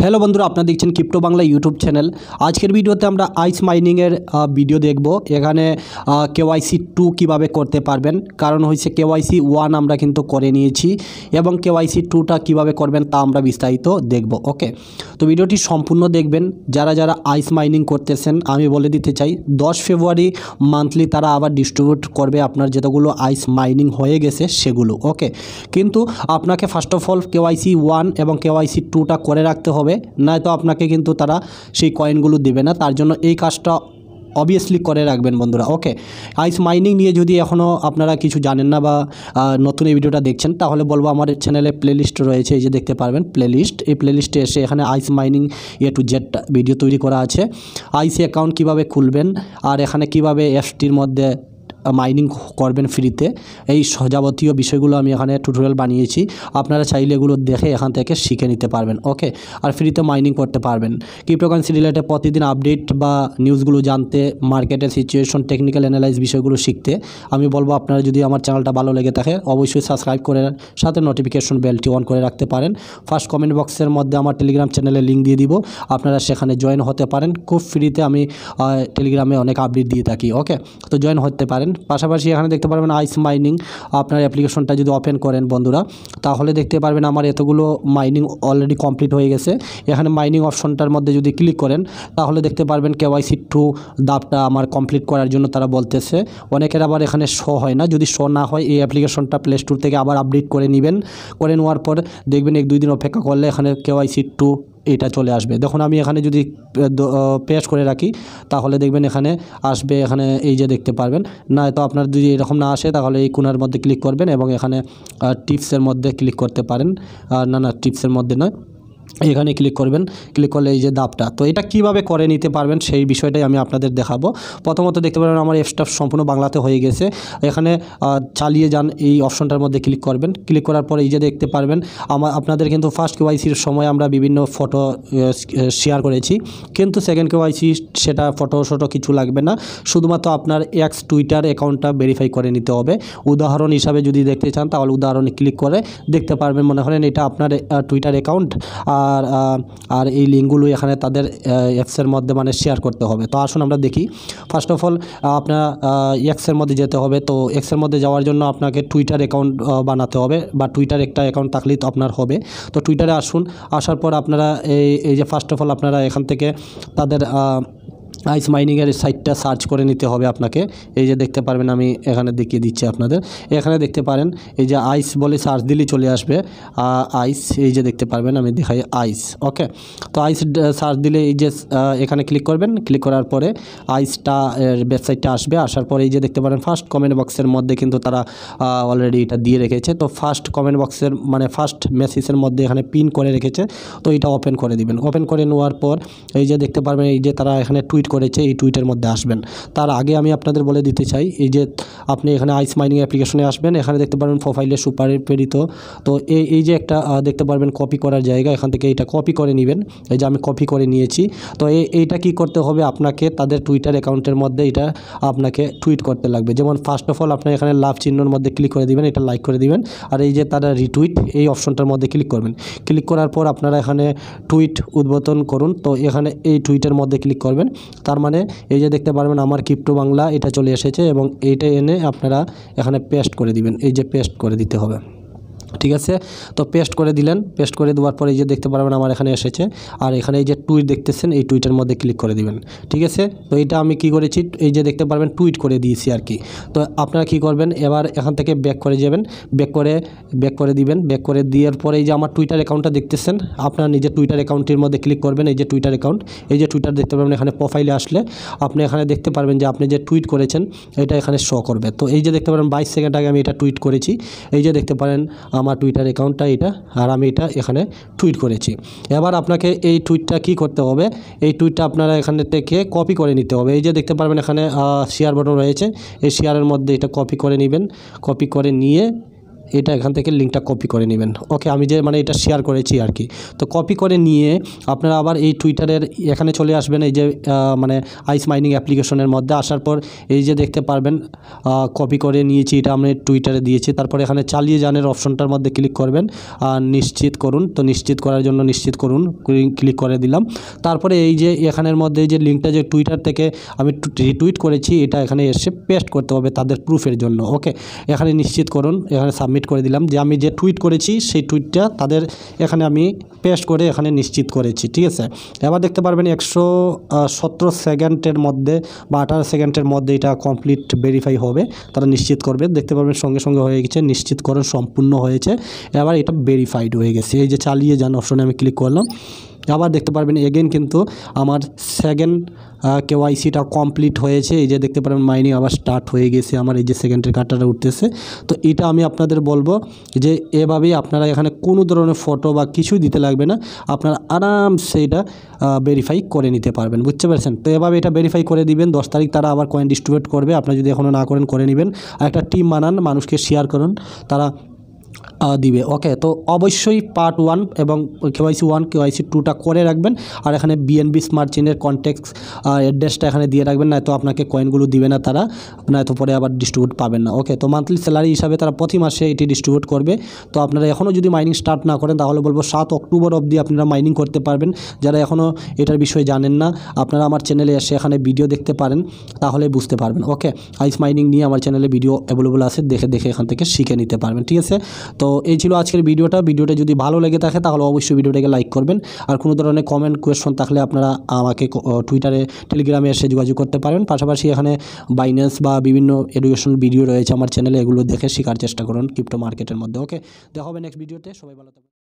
Hello বন্ধুরা, আপনারা দেখছেন ক্রিপ্টো বাংলা ইউটিউব চ্যানেল। আজকের ভিডিওতে আমরা আইস মাইনিংয়ের ভিডিও দেখব। এখানে কেওয়াইসি 2 কীভাবে করতে পারবেন, কারণ হয়েছে কেওয়াইসি 1 আমরা কিন্তু করে নিয়েছি এবং কেওয়াইসি 2টা কীভাবে করবেন তা আমরা বিস্তারিত দেখব। ওকে, তো ভিডিওটি সম্পূর্ণ দেখবেন। যারা যারা আইস মাইনিং করতেছেন, আমি বলে দিতে চাই 10 ফেব্রুয়ারি মান্থলি তারা আবার ডিস্ট্রিবিউট করবে আপনার যতগুলো আইস মাইনিং হয়ে গেছে সেগুলো। ওকে, কিন্তু আপনাকে ফার্স্ট অফ অল কেওয়াইসি 1 এবং কেওয়াইসি 2টা করে রাখতে হবে, নয়তো আপনাকে কিন্তু তারা সেই কয়েনগুলো দেবে না। তার জন্য এই কাজটা অবভিয়াসলি করে রাখবেন বন্ধুরা। ওকে, আইস মাইনিং নিয়ে যদি এখনও আপনারা কিছু জানেন না বা নতুন এই ভিডিওটা দেখছেন, তাহলে বলবো আমার চ্যানেলে প্লেলিস্ট রয়েছে, এই যে দেখতে পারবেন প্লেলিস্ট। এই প্লেলিস্টে এসে এখানে আইস মাইনিং টু জেড ভিডিও তৈরি করা আছে। আইস অ্যাকাউন্ট কিভাবে খুলবেন আর এখানে কিভাবে এফটির মধ্যে মাইনিং করবেন ফ্রিতে, এই যাবতীয় বিষয়গুলো আমি এখানে টিউটোরিয়াল বানিয়েছি। আপনারা চাইলে এগুলো দেখে এখান থেকে শিখে নিতে পারবেন। ওকে, আর ফ্রিতে মাইনিং করতে পারবেন। ক্রিপ্টোকারেন্সি রিলেটেড প্রতিদিন আপডেট বা নিউজগুলো জানতে, মার্কেটের সিচুয়েশন, টেকনিক্যাল অ্যানালাইজ বিষয়গুলো শিখতে আমি বলবো আপনারা যদি আমার চ্যানেলটা ভালো লেগে থাকে অবশ্যই সাবস্ক্রাইব করে সাথে নোটিফিকেশন বেলটি অন করে রাখতে পারেন। ফার্স্ট কমেন্ট বক্সের মধ্যে আমার টেলিগ্রাম চ্যানেলের লিঙ্ক দিয়ে দিব, আপনারা সেখানে জয়েন হতে পারেন। খুব ফ্রিতে আমি টেলিগ্রামে অনেক আপডেট দিয়ে থাকি। ওকে, তো জয়েন হতে পারেন। পাশাপাশি এখানে দেখতে পারবেন আইস মাইনিং। আপনার অ্যাপ্লিকেশনটা যদি ওপেন করেন বন্ধুরা, তাহলে দেখতে পারবেন আমার এতগুলো মাইনিং অলরেডি কমপ্লিট হয়ে গেছে। এখানে মাইনিং অপশনটার মধ্যে যদি ক্লিক করেন তাহলে দেখতে পারবেন কেওয়াইসি 2 ধাপটা আমার কমপ্লিট করার জন্য তারা বলতেছে। অনেকের আবার এখানে শো হয় না, যদি শো না হয় এই অ্যাপ্লিকেশনটা প্লে স্টোর থেকে আবার আপডেট করে নেবেন। করে নেওয়ার পর দেখবেন 1-2 দিন অপেক্ষা করলে এখানে কেওয়াইসি 2 এটা চলে আসবে। দেখুন আমি এখানে যদি পেস্ট করে রাখি তাহলে দেখবেন এখানে আসবে। এখানে এই যে দেখতে পারবেন না, তো আপনার যদি এরকম না আসে তাহলে এই কোণার মধ্যে ক্লিক করবেন এবং এখানে টিপসের মধ্যে ক্লিক করতে পারেন। না টিপসের মধ্যে নয়, এখানে ক্লিক করবেন। ক্লিক করলে এই যে দাপটা, তো এটা কিভাবে করে নিতে পারবেন সেই বিষয়টাই আমি আপনাদের দেখাবো। প্রথমত দেখতে পারবেন আমার অ্যাপসটা সম্পূর্ণ বাংলাতে হয়ে গেছে। এখানে চালিয়ে যান, এই অপশনটার মধ্যে ক্লিক করবেন। ক্লিক করার পরে এই যে দেখতে পারবেন আপনাদের কিন্তু ফার্স্ট কেওয়াইসির সময় আমরা বিভিন্ন ফটো শেয়ার করেছি, কিন্তু সেকেন্ড কেওয়াইসি সেটা ফটো কিছু লাগবে না, শুধুমাত্র আপনার এক্স টুইটার অ্যাকাউন্টটা ভেরিফাই করে নিতে হবে। উদাহরণ হিসাবে যদি দেখতে চান তাহলে উদাহরণে ক্লিক করে দেখতে পারবেন, মনে করেন এটা আপনার টুইটার অ্যাকাউন্ট আর এই লিঙ্কগুলো এখানে তাদের এক্সের মধ্যে মানে শেয়ার করতে হবে। তো আসুন আমরা দেখি। ফার্স্ট অফ অল আপনার এক্সের মধ্যে যেতে হবে। তো এক্সের মধ্যে যাওয়ার জন্য আপনাকে টুইটার অ্যাকাউন্ট বানাতে হবে, বা টুইটার একটা অ্যাকাউন্ট থাকলেই তো আপনার হবে। তো টুইটারে আসুন। আসার পর আপনারা এই যে ফার্স্ট অফ অল আপনারা এখান থেকে তাদের আইস মাইনিংয়ের সাইটটা সার্চ করে নিতে হবে আপনাকে। এই যে দেখতে পারবেন আমি এখানে দেখিয়ে দিচ্ছি আপনাদের। এখানে দেখতে পারেন এই যে আইস বলে সার্চ দিলেই চলে আসবে আইস। এই যে দেখতে পারবেন আমি দেখাই আইস। ওকে, তো আইস সার্চ দিলে এই যে এখানে ক্লিক করবেন। ক্লিক করার পরে আইসটা ওয়েবসাইটটা আসবে। আসার পরে এই যে দেখতে পারেন ফার্স্ট কমেন্ট বক্সের মধ্যে কিন্তু তারা অলরেডি এটা দিয়ে রেখেছে। তো ফার্স্ট কমেন্ট বক্সের মানে ফার্স্ট মেসেজের মধ্যে এখানে পিন করে রেখেছে। তো এটা ওপেন করে দিবেন। ওপেন করে নেওয়ার পর এই যে দেখতে পারবেন এই যে তারা এখানে টুইট করেছে, এই টুইটের মধ্যে আসবেন। তার আগে আমি আপনাদের বলে দিতে চাই, এই যে আপনি এখানে আইস মাইনিং অ্যাপ্লিকেশনে আসবেন। এখানে দেখতে পারবেন প্রোফাইলে সুপার প্রেরিত। তো এই যে একটা দেখতে পারবেন কপি করার জায়গা, এখান থেকে এটা কপি করে নেবেন। এই যে আমি কপি করে নিয়েছি। তো এইটা কি করতে হবে, আপনাকে তাদের টুইটার অ্যাকাউন্টের মধ্যে এটা আপনাকে টুইট করতে লাগবে। যেমন ফার্স্ট অফ অল আপনার এখানে লাভ চিহ্নর মধ্যে ক্লিক করে দিবেন, এটা লাইক করে দিবেন। আর এই যে তারা রিটুইট এই অপশনটার মধ্যে ক্লিক করবেন। ক্লিক করার পর আপনারা এখানে টুইট উদ্বোধন করুন। তো এখানে এই টুইটের মধ্যে ক্লিক করবেন। তার মানে এই যে দেখতে পারবেন আমার ক্রিপ্টো বাংলা এটা চলে এসেছে এবং এইটা এনে আপনারা এখানে পেস্ট করে দিবেন। এই যে পেস্ট করে দিতে হবে, ঠিক আছে। তো পেস্ট করে দিলেন। পেস্ট করে দেওয়ার পরে এই যে দেখতে পারবেন আমার এখানে এসেছে। আর এখানে এই যে টুইট দেখতেছেন, এই টুইটের মধ্যে ক্লিক করে দিবেন, ঠিক আছে। তো এটা আমি কি করেছি, এই যে দেখতে পারবেন টুইট করে দিয়েছি আর কি। তো আপনারা কি করবেন, এবার এখান থেকে ব্যাক করে যাবেন। ব্যাক করে দিবেন। ব্যাক করে দেওয়ার পরে এই যে আমার টুইটার অ্যাকাউন্টটা দেখতেছেন, আপনার নিজের টুইটার অ্যাকাউন্টের মধ্যে ক্লিক করবেন। এই যে টুইটার অ্যাকাউন্ট, এই যে টুইটার দেখতে পারবেন এখানে প্রোফাইলে আসলে আপনি এখানে দেখতে পারবেন যে আপনি যে টুইট করেছেন এটা এখানে শো করবে। তো এই যে দেখতে পারেন 22 সেকেন্ড আগে আমি এটা টুইট করেছি। এই যে দেখতে পারেন আমার টুইটার অ্যাকাউন্টটা এটা, আর আমি এটা এখানে টুইট করেছি। এবার আপনাকে এই টুইটটা কি করতে হবে, এই টুইটটা আপনারা এখানে থেকে কপি করে নিতে হবে। এই যে দেখতে পারবেন এখানে শেয়ার বাটন রয়েছে, এই শেয়ারের মধ্যে এটা কপি করে নেবেন। কপি করে নিয়ে এটা এখান থেকে লিঙ্কটা কপি করে নেবেন। ওকে, আমি যে মানে এটা শেয়ার করেছি আর কি। তো কপি করে নিয়ে আপনারা আবার এই টুইটারের এখানে চলে আসবেন, এই যে মানে আইস মাইনিং অ্যাপ্লিকেশনের মধ্যে আসার পর এই যে দেখতে পারবেন কপি করে নিয়েছি, এটা আমি টুইটারে দিয়েছি। তারপরে এখানে চালিয়ে যানের অপশনটার মধ্যে ক্লিক করবেন আর নিশ্চিত করুন। তো নিশ্চিত করার জন্য নিশ্চিত করুন ক্লিক করে দিলাম। তারপরে এই যে এখানের মধ্যে এই যে লিঙ্কটা যে টুইটার থেকে আমি রিটুইট করেছি, এটা এখানে এসে পেস্ট করতে হবে তাদের প্রুফের জন্য। ওকে, এখানে নিশ্চিত করুন, এখানে সাবমিট করে দিলাম যে আমি যে টুইট করেছি সেই টুইটটা তাদের এখানে আমি পেস্ট করে এখানে নিশ্চিত করেছি। ঠিক আছে, এবার দেখতে পারবেন 117 সেকেন্ডের মধ্যে বা 18 সেকেন্ডের মধ্যে এটা কমপ্লিট ভেরিফাই হবে, তারা নিশ্চিত করবে। দেখতে পারবেন সঙ্গে সঙ্গে হয়ে গেছে, নিশ্চিতকরণ সম্পূর্ণ হয়েছে। এবার এটা ভেরিফাইড হয়ে গেছে। এই যে চালিয়ে যান অপশনে আমি ক্লিক করলাম, আবার দেখতে পারবেন এগেন কিন্তু আমার সেকেন্ড কেওয়াইসিটা কমপ্লিট হয়েছে। এই যে দেখতে পারবেন মাইনিং আবার স্টার্ট হয়ে গেছে, আমার এই যে সেকেন্ডের কার্ডটা উঠতেছে। তো এটা আমি আপনাদের বলবো যে এভাবেই আপনারা এখানে কোনো ধরনের ফটো বা কিছুই দিতে লাগবে না, আপনারা আরামসে এটা ভেরিফাই করে নিতে পারবেন। বুঝতে পারছেন? তো এভাবে এটা ভেরিফাই করে দিবেন। 10 তারিখ তারা আবার কয়েন ডিস্ট্রিবিউট করবে, আপনারা যদি এখনও না করেন করে নেবেন। আর একটা টিম বানান, মানুষকে শেয়ার করুন, তারা দিবে। ওকে, তো অবশ্যই পার্ট 1 এবং কেওয়াইসি 1 কেওয়াইসি 2টা করে রাখবেন। আর এখানে বিএনবি স্মার্ট চেনের কন্ট্যাক্ট অ্যাড্রেসটা এখানে দিয়ে রাখবেন, নয়তো আপনাকে কয়েনগুলো দিবে না তারা, নয়তো পরে আবার ডিস্ট্রিবিউট পাবেন না। ওকে, তো মান্থলি স্যালারি হিসাবে তারা প্রতি মাসে এটি ডিস্ট্রিবিউট করবে। তো আপনারা এখনও যদি মাইনিং স্টার্ট না করেন তাহলে বলবো 7 অক্টোবর অবধি আপনারা মাইনিং করতে পারবেন। যারা এখনও এটার বিষয়ে জানেন না, আপনারা আমার চ্যানেলে এসে এখানে ভিডিও দেখতে পারেন, তাহলে বুঝতে পারবেন। ওকে, আইস মাইনিং নিয়ে আমার চ্যানেলে ভিডিও অ্যাভেলেবল আছে, দেখে দেখে এখান থেকে শিখে নিতে পারবেন। ঠিক আছে, তো এই ছিল আজকের ভিডিওটা যদি ভালো লেগে থাকে তাহলে অবশ্যই ভিডিওটাকে লাইক করবেন। আর কোনো ধরনের কমেন্ট কোয়েশ্চন থাকলে আপনারা আমাকে টুইটারে টেলিগ্রামে এসে যোগাযোগ করতে পারেন। পাশাপাশি এখানে বাইন্যান্স বা বিভিন্ন এডুকেশন ভিডিও রয়েছে আমার চ্যানেলে, এগুলো দেখে শেখার চেষ্টা করুন ক্রিপ্টো মার্কেটের মধ্যে। ওকে, দেখা হবে নেক্সট ভিডিওতে, সবাই ভালো থাকবেন।